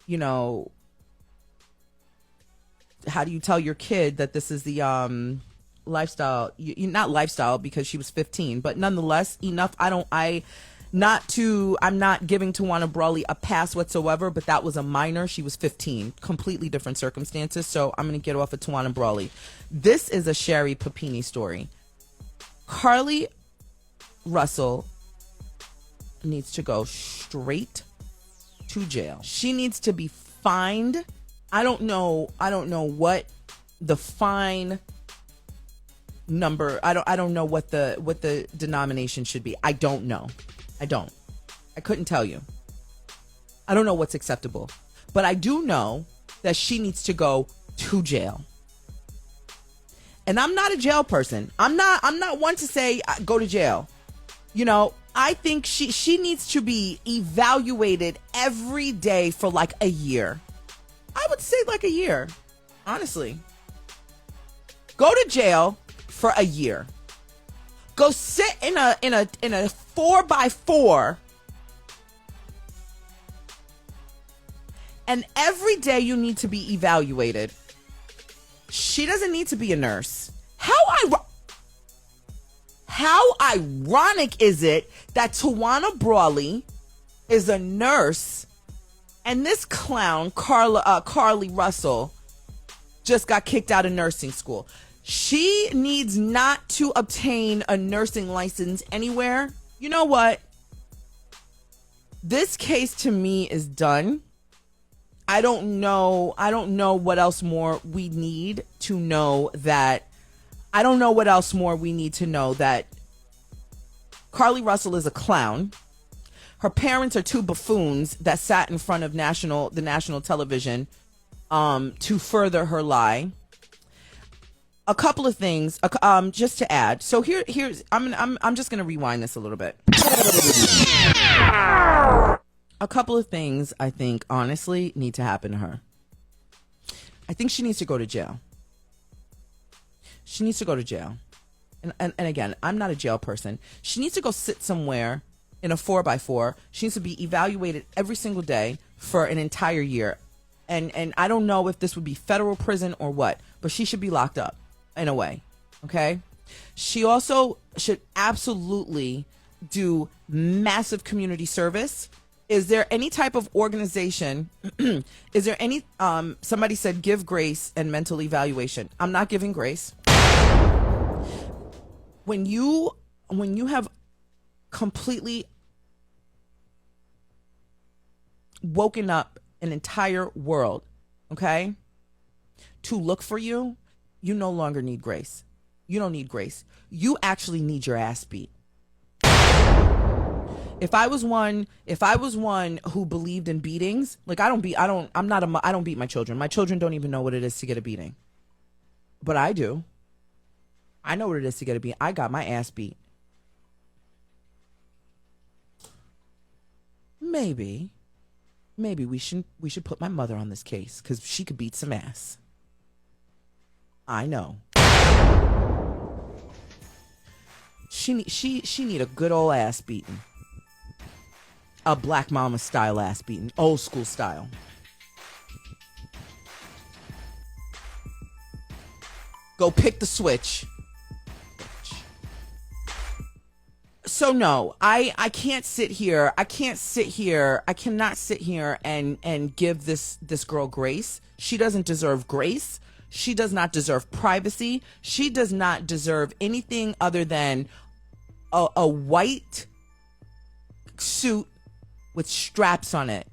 you know, how do you tell your kid that this is the lifestyle? Not lifestyle, because she was 15, but nonetheless, enough. I'm not giving Tawana Brawley a pass whatsoever, but that was a minor. She was 15, completely different circumstances. So I'm going to get off of Tawana Brawley. This is a Sherry Papini story. Carlee Russell needs to go straight to jail. She needs to be fined. I don't know what the fine number. I don't know what the denomination should be. I don't know. I couldn't tell you. I don't know what's acceptable. But I do know that she needs to go to jail. And I'm not a jail person. I'm not one to say go to jail. You know, I think she needs to be evaluated every day for like a year. I would say like a year, honestly. Go to jail for a year. Go sit in a 4x4, and every day you need to be evaluated. She doesn't need to be a nurse. How ironic is it that Tawana Brawley is a nurse, and this clown Carlee Russell just got kicked out of nursing school? She needs not to obtain a nursing license anywhere. You know what? This case to me is done. I don't know what else more we need to know that. I don't know what else more we need to know that Carlee Russell is a clown. Her parents are two buffoons that sat in front of the national television to further her lie. A couple of things, just to add. So here's I'm just gonna rewind this a little bit. A couple of things I think honestly need to happen to her. I think she needs to go to jail. She needs to go to jail. And again, I'm not a jail person. She needs to go sit somewhere in a 4x4. She needs to be evaluated every single day for an entire year. And I don't know if this would be federal prison or what, but she should be locked up. In a way, okay? She also should absolutely do massive community service. Is there any type of organization, is there any, somebody said give grace and mental evaluation. I'm not giving grace. When you have completely woken up an entire world, okay, to look for you, you no longer need grace. You don't need grace. You actually need your ass beat. If I was one who believed in beatings, like I don't beat my children. My children don't even know what it is to get a beating. But I do. I know what it is to get a beat. I got my ass beat. Maybe we should put my mother on this case because she could beat some ass. I know. She need a good old ass beating. A Black Mama style ass beating. Old school style. Go pick the switch. So no, I can't sit here. I cannot sit here and give this girl grace. She doesn't deserve grace. She does not deserve privacy. She does not deserve anything other than a white suit with straps on it.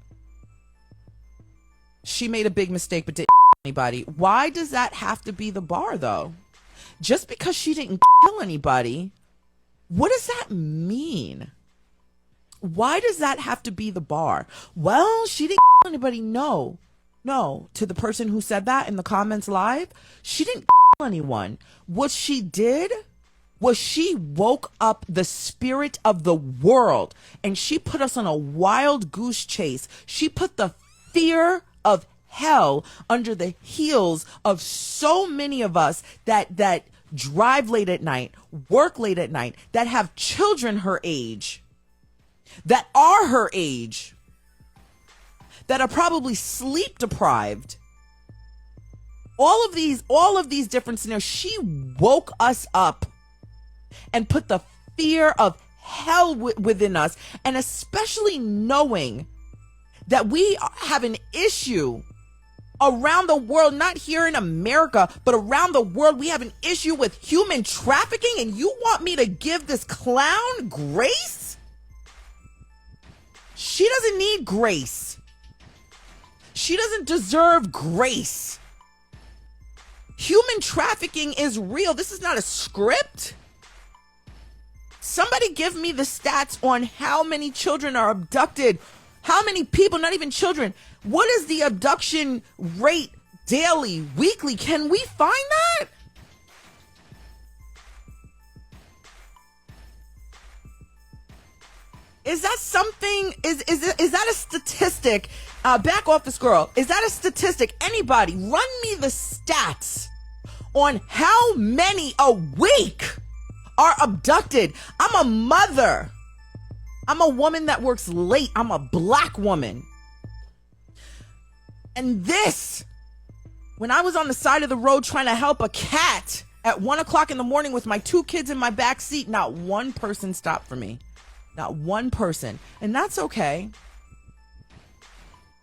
she made a big mistake but didn't anybody. Why does that have to be the bar, though? Just because she didn't kill anybody, what does that mean? Why does that have to be the bar? Well, she didn't kill anybody. No. To the person who said that in the comments live, she didn't kill anyone. What she did was she woke up the spirit of the world, and she put us on a wild goose chase. She put the fear of hell under the heels of so many of us that drive late at night, work late at night, that have children her age, that are her age, that are probably sleep deprived. All of these different scenarios. She woke us up and put the fear of hell within us, and especially knowing that we have an issue around the world, not here in America, but around the world. We have an issue with human trafficking, and you want me to give this clown grace? She doesn't need grace. She doesn't deserve grace. Human trafficking is real. This is not a script. Somebody give me the stats on how many children are abducted. How many people, not even children. What is the abduction rate daily, weekly? Can we find that? Is that something, is that a statistic? Back office girl, is that a statistic? Anybody, run me the stats on how many a week are abducted. I'm a mother. I'm a woman that works late. I'm a black woman. And this, when I was on the side of the road trying to help a cat at 1 o'clock in the morning with my 2 kids in my back seat, not one person stopped for me. Not one person. And that's okay.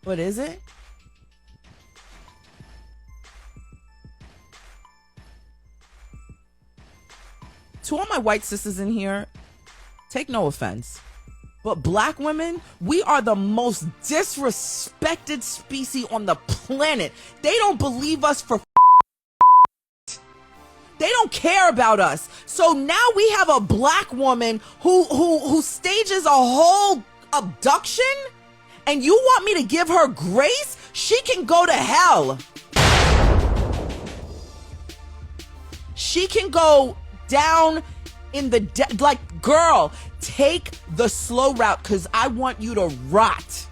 But is it? To all my white sisters in here, take no offense, but black women, we are the most disrespected species on the planet. They don't believe us for they don't care about us. So now we have a black woman who stages a whole abduction, and you want me to give her grace? She can go to hell. She can go down in the like, girl, take the slow route, because I want you to rot.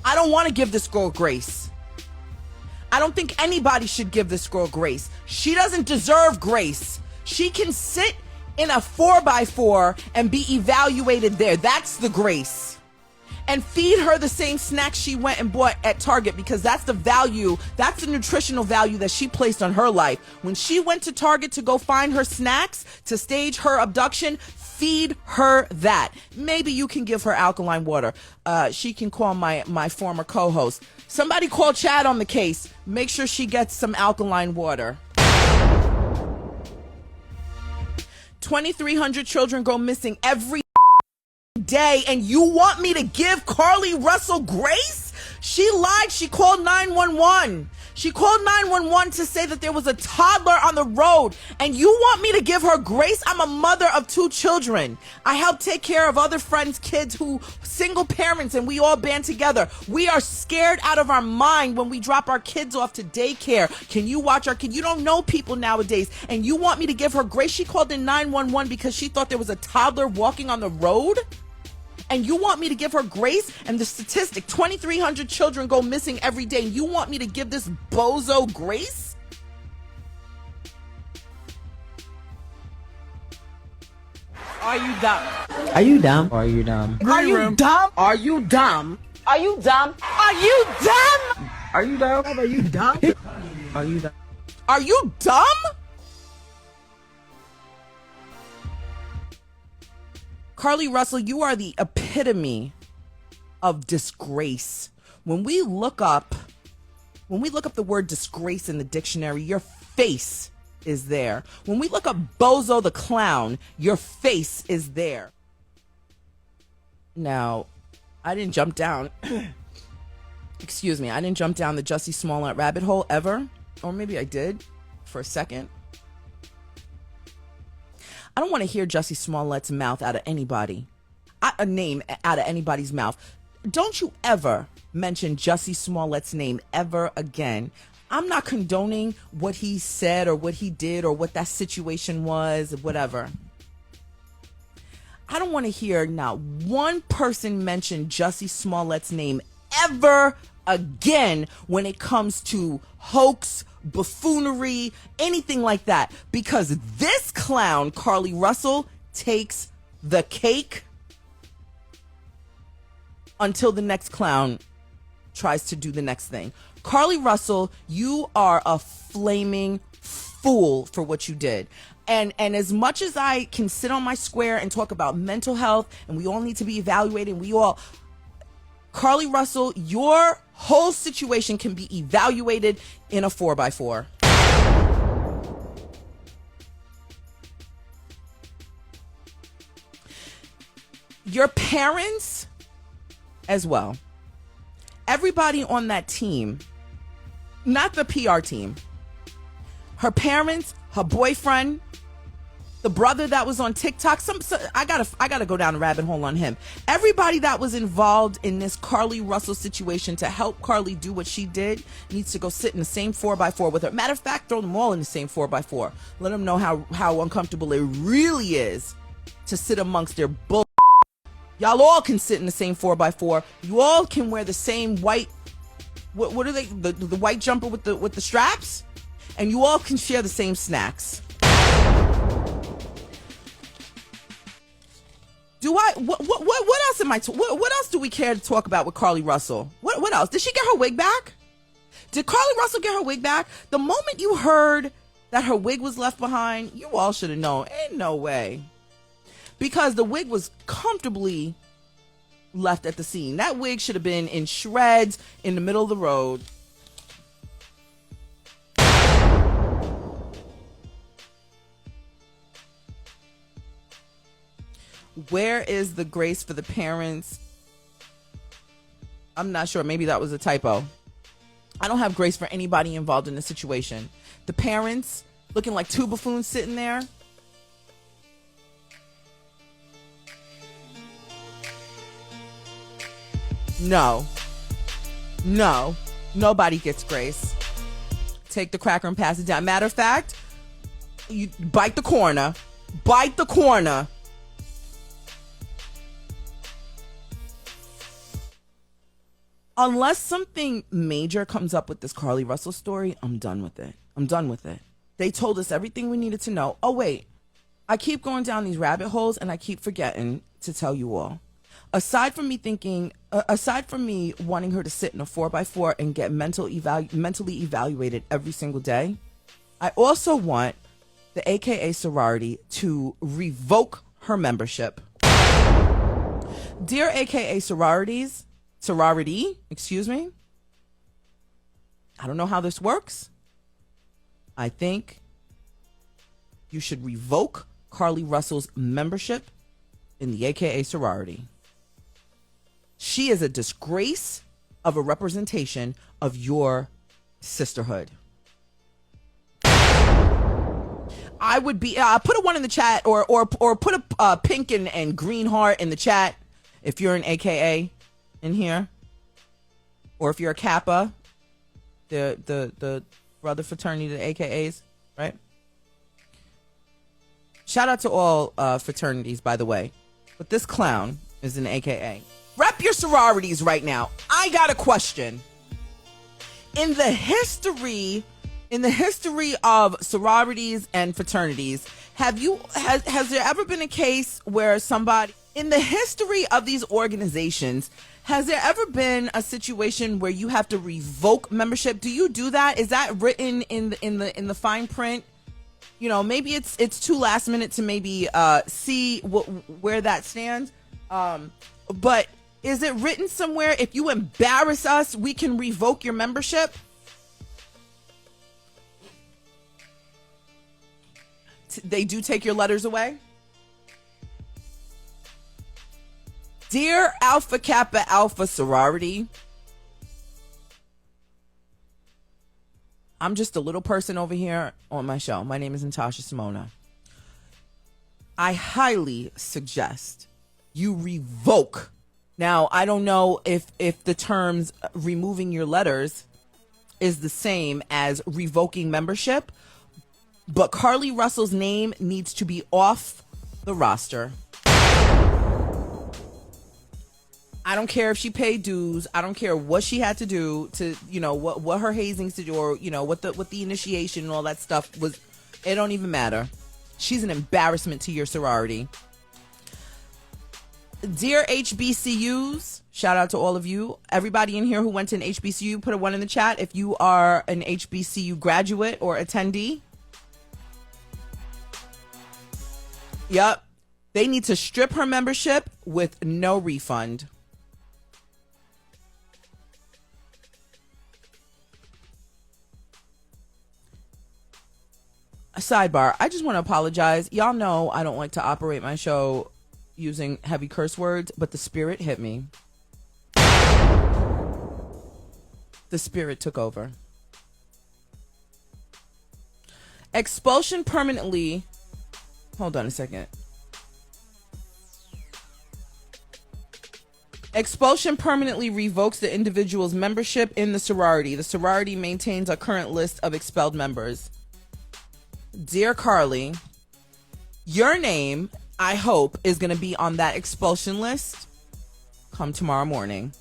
I don't want to give this girl grace. I don't think anybody should give this girl grace. She doesn't deserve grace. She can sit in a 4x4 and be evaluated there. That's the grace. And feed her the same snacks she went and bought at Target, because that's the value, that's the nutritional value that she placed on her life. When she went to Target to go find her snacks to stage her abduction, feed her that. Maybe you can give her alkaline water. She can call my former co-host. Somebody call Chad on the case. Make sure she gets some alkaline water. 2,300 children go missing every day, and you want me to give Carlee Russell grace? She lied. She called 911. She called 911 to say that there was a toddler on the road, and you want me to give her grace? I'm a mother of 2 children. I help take care of other friends' kids who single parents, and we all band together. We are scared out of our mind when we drop our kids off to daycare. Can you watch our kid? You don't know people nowadays, and you want me to give her grace? She called in 911 because she thought there was a toddler walking on the road? And you want me to give her grace? And the statistic, 2,300 children go missing every day. And you want me to give this bozo grace? Are you dumb? Are you dumb? Or are you dumb? Are you dumb? Are you dumb? Are you dumb? Are you dumb? Are you dumb? Are you dumb? Are you dumb? Are you dumb? Carlee Russell, you are the epitome of disgrace. When we look up the word disgrace in the dictionary, your face is there. When we look up Bozo the Clown, your face is there. Now, I didn't jump down Excuse me, I didn't jump down the Jussie Smollett rabbit hole ever. Or maybe I did for a second. I don't want to hear Jussie Smollett's mouth out of anybody. A name out of anybody's mouth. Don't you ever mention Jussie Smollett's name ever again. I'm not condoning what he said or what he did or what that situation was, whatever. I don't want to hear not one person mention Jussie Smollett's name ever again when it comes to hoax, buffoonery, anything like that. Because this clown, Carlee Russell, takes the cake until the next clown tries to do the next thing. Carlee Russell, you are a flaming fool for what you did. And as much as I can sit on my square and talk about mental health and we all need to be evaluated, Carlee Russell, your whole situation can be evaluated in a 4x4. Your parents as well. Everybody on that team, not the PR team, her parents, her boyfriend, the brother that was on TikTok. I gotta go down a rabbit hole on him. Everybody that was involved in this Carlee Russell situation to help Carlee do what she did needs to go sit in the same 4x4 with her. Matter of fact, throw them all in the same 4x4. Let them know how uncomfortable it really is to sit amongst their bull. Y'all all can sit in the same 4x4. You all can wear the same white. What are they? The white jumper with the straps, and you all can share the same snacks. What else am I? What else do we care to talk about with Carlee Russell? What else? Did she get her wig back? Did Carlee Russell get her wig back? The moment you heard that her wig was left behind, you all should have known. Ain't no way. Because the wig was comfortably left at the scene. That wig should have been in shreds in the middle of the road. Where is the grace for the parents? I'm not sure. Maybe that was a typo. I don't have grace for anybody involved in the situation. The parents looking like two buffoons sitting there. No, nobody gets grace. Take the cracker and pass it down. Matter of fact, you bite the corner. Unless something major comes up with this Carlee Russell story, I'm done with it. They told us everything we needed to know. Oh, wait. I keep going down these rabbit holes and I keep forgetting to tell you all. Aside from me wanting her to sit in a 4x4 and get mentally evaluated every single day, I also want the AKA sorority to revoke her membership. Dear AKA sorority, excuse me. I don't know how this works. I think you should revoke Carlee Russell's membership in the AKA sorority. She is a disgrace of a representation of your sisterhood. I would be put a 1 in the chat or put a pink and green heart in the chat if you're an AKA in here, or if you're a Kappa, the brother fraternity, the AKAs, right? Shout out to all fraternities, by the way, but this clown is an AKA. Rep your sororities right now. I got a question. In the history of sororities and fraternities, has there ever been a case where somebody in the history of these organizations, has there ever been a situation where you have to revoke membership? Do you do that? Is that written in the fine print? You know, maybe it's too last minute to maybe see where that stands. But is it written somewhere? If you embarrass us, we can revoke your membership? They do take your letters away? Dear Alpha Kappa Alpha sorority, I'm just a little person over here on my show. My name is Natasha Simona. I highly suggest you revoke. Now, I don't know if the terms removing your letters is the same as revoking membership, but Carlee Russell's name needs to be off the roster. I don't care if she paid dues. I don't care what she had to do to, what her hazings to do, or, what the initiation and all that stuff was. It don't even matter. She's an embarrassment to your sorority. Dear HBCUs, shout out to all of you. Everybody in here who went to an HBCU, put a 1 in the chat if you are an HBCU graduate or attendee. Yep. They need to strip her membership with no refund. A sidebar, I just want to apologize. Y'all know I don't like to operate my show using heavy curse words, but the spirit hit me. The spirit took over. Expulsion permanently. Hold on a second. Expulsion permanently revokes the individual's membership in the sorority. The sorority maintains a current list of expelled members. Dear Carlee, your name, I hope, is going to be on that expulsion list come tomorrow morning.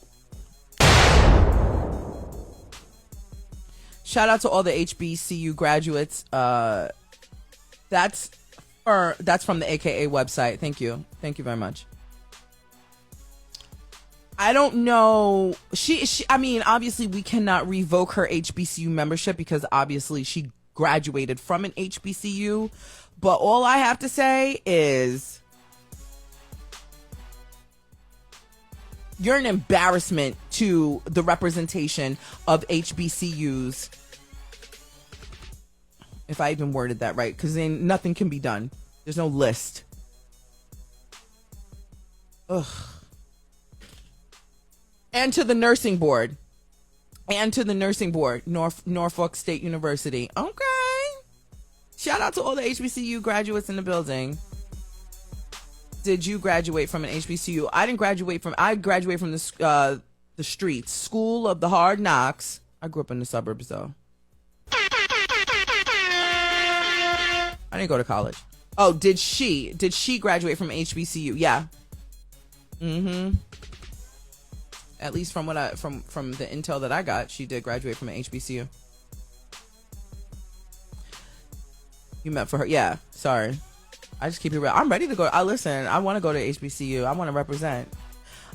Shout out to all the HBCU graduates. That's from the AKA website. Thank you. Thank you very much. I don't know. I mean, obviously we cannot revoke her HBCU membership because obviously she graduated from an HBCU. But all I have to say is you're an embarrassment to the representation of HBCUs. If I even worded that right, because then nothing can be done. There's no list. Ugh. And to the nursing board. Norfolk State University. Okay. Shout out to all the HBCU graduates in the building. Did you graduate from an HBCU? I graduated from the streets. School of the Hard Knocks. I grew up in the suburbs, though. I didn't go to college. Oh, did she graduate from HBCU? Yeah. Mm-hmm. At least from from the intel that I got, she did graduate from an HBCU. You meant for her? Yeah. Sorry. I just keep it real. I'm ready to go. I want to go to HBCU. I want to represent.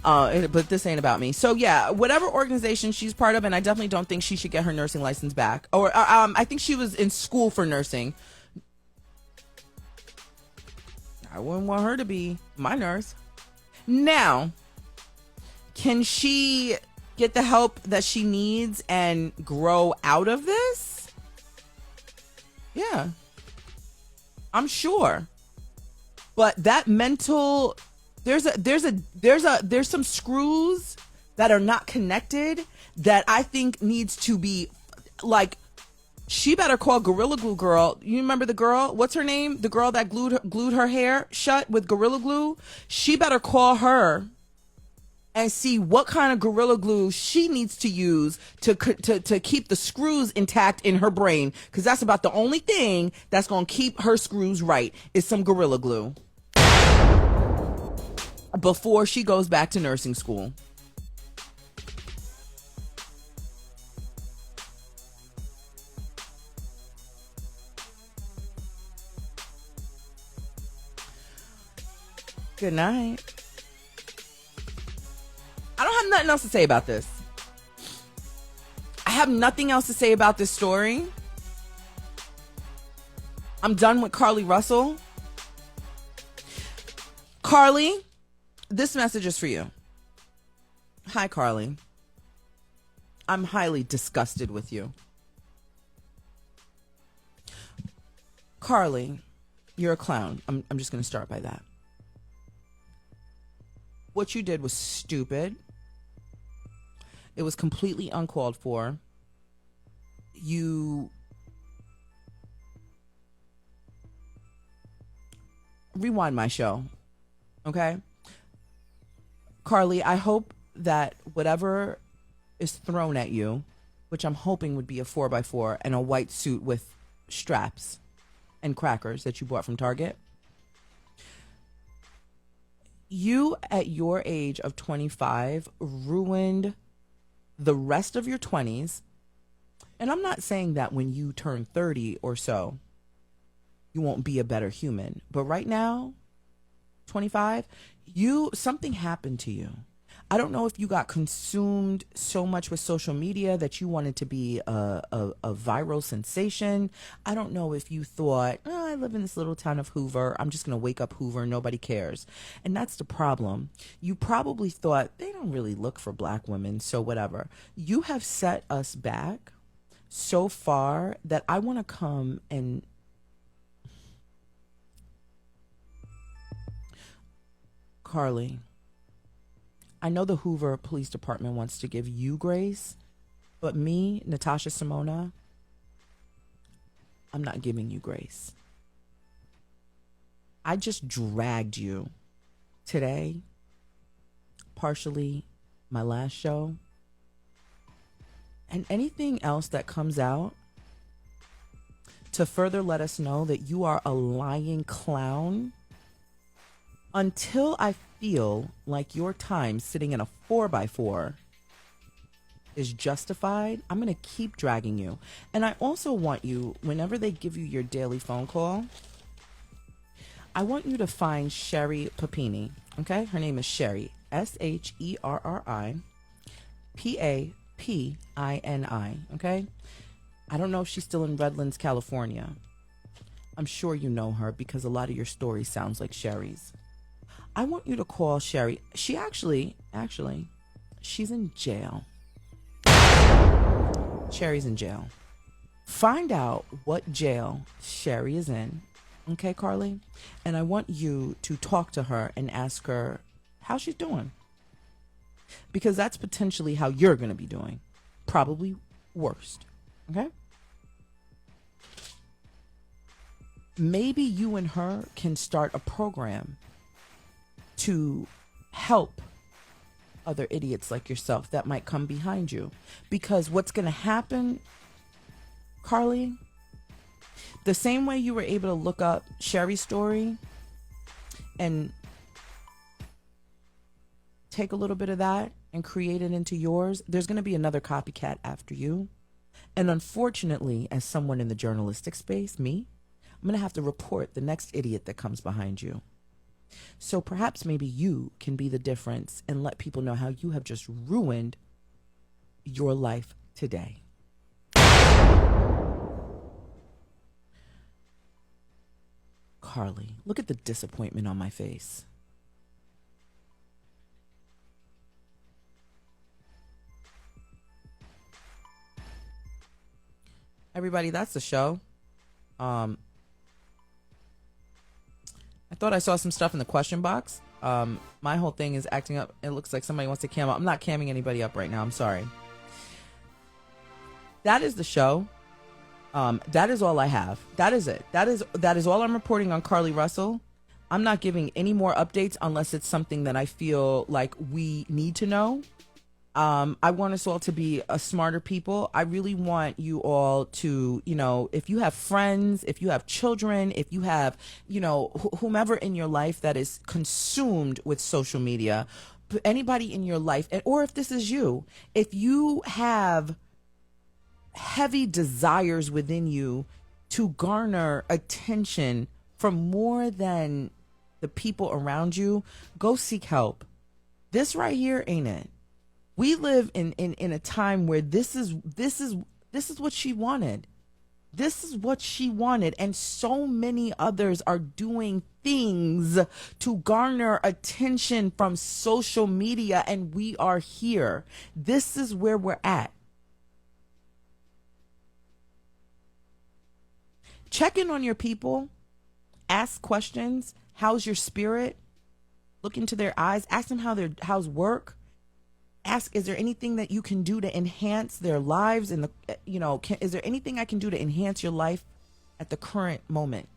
But this ain't about me. So yeah, whatever organization she's part of, and I definitely don't think she should get her nursing license back. Or I think she was in school for nursing. I wouldn't want her to be my nurse. Now, can she get the help that she needs and grow out of this? Yeah. I'm sure. But that mental, there's some screws that are not connected that I think needs to be, like, she better call Gorilla Glue girl. You remember the girl? What's her name? The girl that glued her hair shut with Gorilla Glue? She better call her and see what kind of Gorilla Glue she needs to use to keep the screws intact in her brain, because that's about the only thing that's going to keep her screws right is some Gorilla Glue before she goes back to nursing school. Good night. I don't have nothing else to say about this. I have nothing else to say about this story. I'm done with Carlee Russell. Carlee, this message is for you. Hi, Carlee. I'm highly disgusted with you. Carlee, you're a clown. I'm just going to start by that. What you did was stupid. It was completely uncalled for. You rewind my show. Okay? Carlee, I hope that whatever is thrown at you, which I'm hoping would be a 4x4 and a white suit with straps and crackers that you bought from Target. You, at your age of 25, ruined the rest of your 20s. And I'm not saying that when you turn 30 or so, you won't be a better human. But right now, 25, something happened to you. I don't know if you got consumed so much with social media that you wanted to be a viral sensation. I don't know if you thought, oh, I live in this little town of Hoover. I'm just going to wake up Hoover. Nobody cares. And that's the problem. You probably thought they don't really look for black women, so whatever. You have set us back so far that I want to come and Carlee, I know the Hoover Police Department wants to give you grace, but me, Natasha Simona, I'm not giving you grace. I just dragged you today, partially my last show, and anything else that comes out to further let us know that you are a lying clown. Until I feel like your time sitting in a 4x4 is justified, I'm going to keep dragging you. And I also want you, whenever they give you your daily phone call, I want you to find Sherry Papini. Okay? Her name is Sherry. SHERRI PAPINI. Okay? I don't know if she's still in Redlands, California. I'm sure you know her because a lot of your story sounds like Sherry's. I want you to call Sherry. She actually, she's in jail. Sherry's in jail. Find out what jail Sherry is in. Okay, Carlee? And I want you to talk to her and ask her how she's doing. Because that's potentially how you're going to be doing. Probably worst. Okay? Maybe you and her can start a program to help other idiots like yourself that might come behind you. Because what's going to happen, Carlee, the same way you were able to look up Sherry's story and take a little bit of that and create it into yours, there's going to be another copycat after you. And unfortunately, as someone in the journalistic space, me, I'm going to have to report the next idiot that comes behind you. So perhaps maybe you can be the difference and let people know how you have just ruined your life today. Carlee, look at the disappointment on my face. Everybody, that's the show. I thought I saw some stuff in the question box. My whole thing is acting up. It looks like somebody wants to cam up. I'm not camming anybody up right now. I'm sorry. That is the show. That is all I have. That is it. That is all I'm reporting on Carlee Russell. I'm not giving any more updates unless it's something that I feel like we need to know. I want us all to be a smarter people. I really want you all to, if you have friends, if you have children, if you have, whomever in your life that is consumed with social media, anybody in your life, or if this is you, if you have heavy desires within you to garner attention from more than the people around you, go seek help. This right here ain't it. We live in a time where this is what she wanted. This is what she wanted. And so many others are doing things to garner attention from social media. And we are here. This is where we're at. Check in on your people. Ask questions. How's your spirit? Look into their eyes. Ask them how's work. Ask, is there anything that you can do to enhance their lives? And is there anything I can do to enhance your life at the current moment?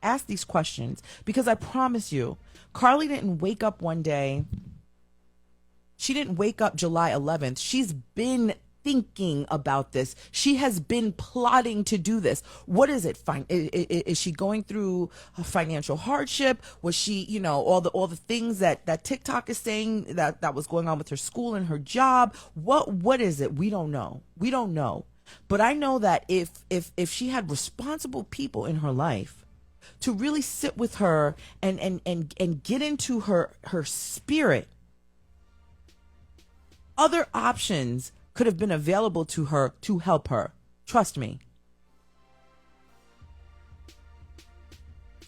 Ask these questions, because I promise you, Carlee didn't wake up one day. She didn't wake up July 11th. She's been thinking about this. She has been plotting to do this. What is it? Is she going through a financial hardship? Was she, all the things that TikTok is saying that was going on with her school and her job? What is it? We don't know. We don't know. But I know that if she had responsible people in her life to really sit with her and get into her spirit, other options could have been available to her to help her. Trust me.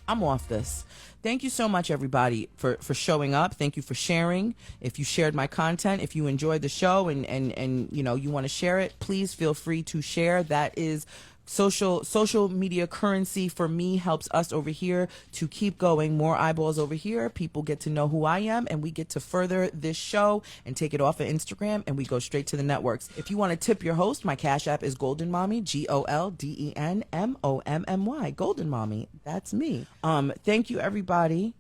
I'm off this. Thank you so much, everybody, for showing up. Thank you for sharing. If you shared my content, if you enjoyed the show and you want to share it, please feel free to share. That is social media currency for me, helps us over here to keep going. More eyeballs over here. People get to know who I am, and we get to further this show and take it off of Instagram, and we go straight to the networks. If you want to tip your host, my Cash App is Golden Mommy, GOLDENMOMMY. Golden Mommy. That's me. Thank you, everybody.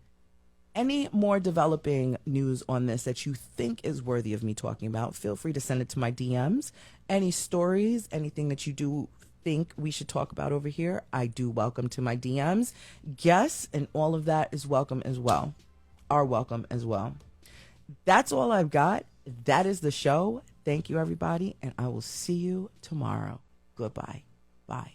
Any more developing news on this that you think is worthy of me talking about, feel free to send it to my DMs. Any stories, anything that you do think we should talk about over here, I do welcome to my DMs. Guests and all of that is welcome as well. Are welcome as well. That's all I've got. That is the show. Thank you, everybody, and I will see you tomorrow. Goodbye. Bye.